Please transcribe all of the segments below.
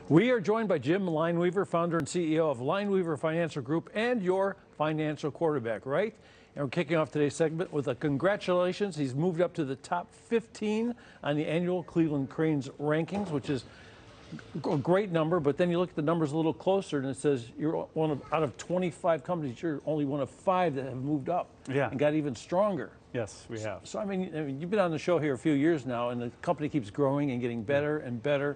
We are joined by Jim Lineweaver, founder and CEO of Lineweaver Financial Group and your financial quarterback, right? And we're kicking off today's segment with a congratulations. He's moved up to the top 15 on the annual Cleveland Cranes rankings, which is a great number. But then you look at the numbers a little closer and it says you're out of 25 companies, you're only one of 5 that have moved up and got even stronger. Yes, we have. So, I mean, you've been on the show here a few years now, and the company keeps growing and getting better and better.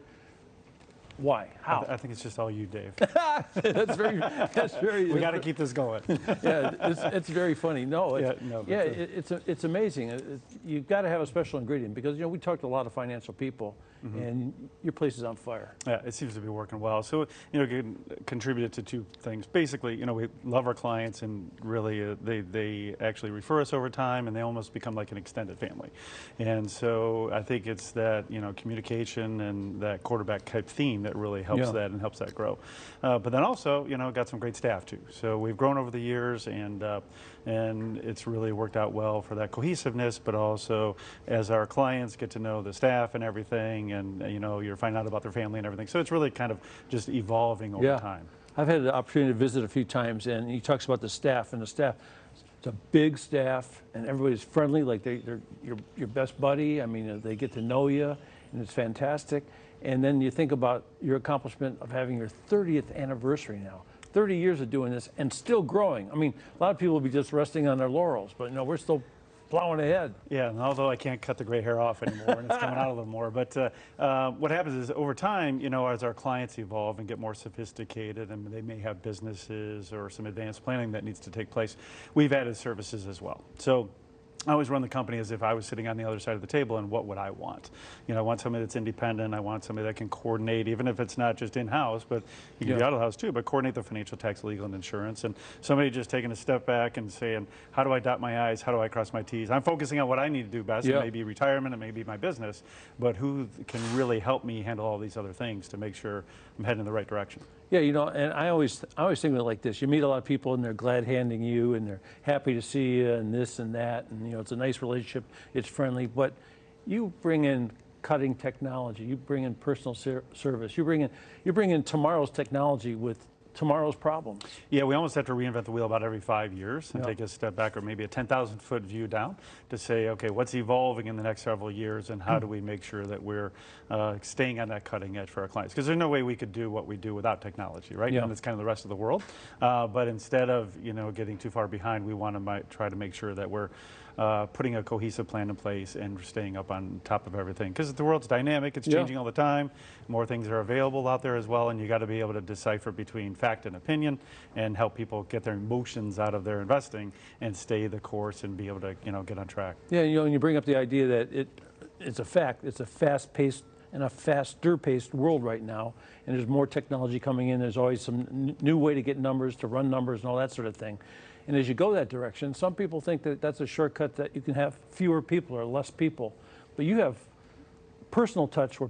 Why? How? I think it's just all you, Dave. That's very. We got to keep this going. Yeah, it's very funny. No, it's amazing. You've got to have a special ingredient because we talked to a lot of financial people, and your place is on fire. Yeah, it seems to be working well. So contributed to 2 things. Basically, we love our clients, and really they actually refer us over time, and they almost become like an extended family. And so I think it's that communication and that quarterback type theme that really helps that and helps that grow. But then also, got some great staff too. So we've grown over the years, and it's really worked out well for that cohesiveness. But also, as our clients get to know the staff and everything, and you're finding out about their family and everything. So it's really kind of just evolving over time. I've had the opportunity to visit a few times, and he talks about the staff, and the staff. It's a big staff, and everybody's friendly, like they're your best buddy. I mean, they get to know you, and it's fantastic. And then you think about your accomplishment of having your 30th anniversary now. 30 years of doing this and still growing. I mean, a lot of people will be just resting on their laurels, but we're still plowing ahead. Yeah, and although I can't cut the gray hair off anymore, and it's coming out a little more. But what happens is over time, as our clients evolve and get more sophisticated, and they may have businesses or some advanced planning that needs to take place, we've added services as well. So I always run the company as if I was sitting on the other side of the table, and what would I want? I want somebody that's independent. I want somebody that can coordinate, even if it's not just in-house, but you can be out of the house too, but coordinate the financial, tax, legal, and insurance. And somebody just taking a step back and saying, how do I dot my I's? How do I cross my T's? I'm focusing on what I need to do best. It may be retirement, it may be my business, but who can really help me handle all these other things to make sure I'm heading in the right direction? Yeah, and I always think of it like this. You meet a lot of people, and they're glad handing you, and they're happy to see you, and this and that, and it's a nice relationship. It's friendly, but you bring in cutting technology. You bring in personal service. You bring in tomorrow's technology with tomorrow's problems. Yeah, we almost have to reinvent the wheel about every 5 years and take a step back, or maybe a 10,000-foot view down, to say, okay, what's evolving in the next several years, and how do we make sure that we're staying on that cutting edge for our clients? Because there's no way we could do what we do without technology, right? And it's kind of the rest of the world. But instead of getting too far behind, we want to try to make sure that we're putting a cohesive plan in place and staying up on top of everything. Because the world's dynamic, it's changing all the time. More things are available out there as well, and you got to be able to decipher between fact and opinion and help people get their emotions out of their investing and stay the course and be able to get on track. Yeah, and you bring up the idea that it's a fact. It's a fast-paced and a faster-paced world right now, and there's more technology coming in. There's always some new way to get numbers, to run numbers, and all that sort of thing. And as you go that direction, some people think that that's a shortcut, that you can have fewer people or less people. But you have personal touch where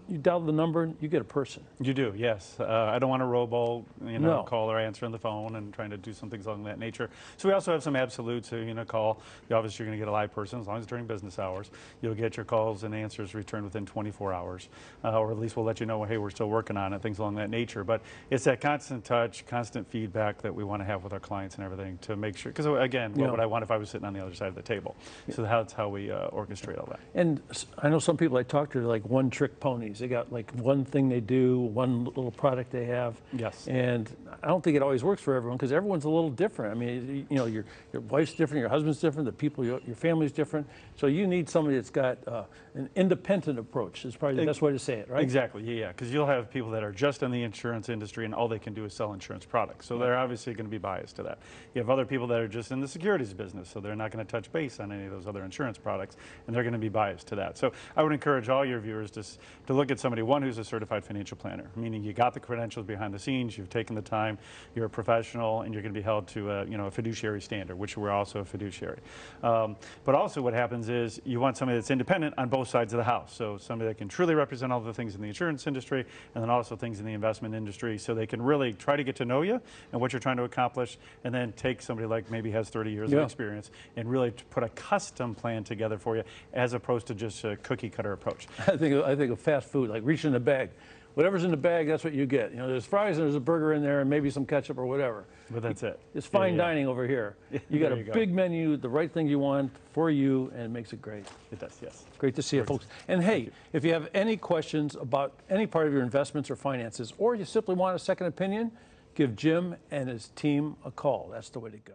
you dial the number, you get a person. You do, yes. I don't want a robo, caller answering the phone and trying to do some things along that nature. So we also have some absolutes. So, call. Obviously, you're going to get a live person as long as it's during business hours. You'll get your calls and answers returned within 24 hours, or at least we'll let you know, hey, we're still working on it, things along that nature. But it's that constant touch, constant feedback that we want to have with our clients and everything to make sure. Because again, what would I want if I was sitting on the other side of the table? So that's how we orchestrate all that. And I know some people I talk to are like one-trick ponies. They got like one thing they do, one little product they have. Yes. And I don't think it always works for everyone, because everyone's a little different. I mean, your wife's different, your husband's different, the people, your family's different. So you need somebody that's got an independent approach. Is probably the best way to say it, right? Exactly. Yeah. Because you'll have people that are just in the insurance industry, and all they can do is sell insurance products. So they're obviously going to be biased to that. You have other people that are just in the securities business, so they're not going to touch base on any of those other insurance products, and they're going to be biased to that. So I would encourage all your viewers to look at somebody, one, who's a certified financial planner, meaning you got the credentials behind the scenes, you've taken the time, you're a professional, and you're going to be held to a fiduciary standard, which we're also a fiduciary. But also what happens is you want somebody that's independent on both sides of the house. So somebody that can truly represent all the things in the insurance industry, and then also things in the investment industry, so they can really try to get to know you and what you're trying to accomplish, and then take somebody like maybe has 30 years of experience and really put a custom plan together for you, as opposed to just a cookie cutter approach. I think of fast food, like reach in the bag. whatever's in the bag, that's what you get. You know, there's fries and there's a burger in there and maybe some ketchup or whatever. But that's it. It's fine dining over here. You got There a you go. big menu, the right thing you want for you, and it makes it great. It does, yes. Great to see you, folks. And hey, if you have any questions about any part of your investments or finances, or you simply want a second opinion, give Jim and his team a call. That's the way to go.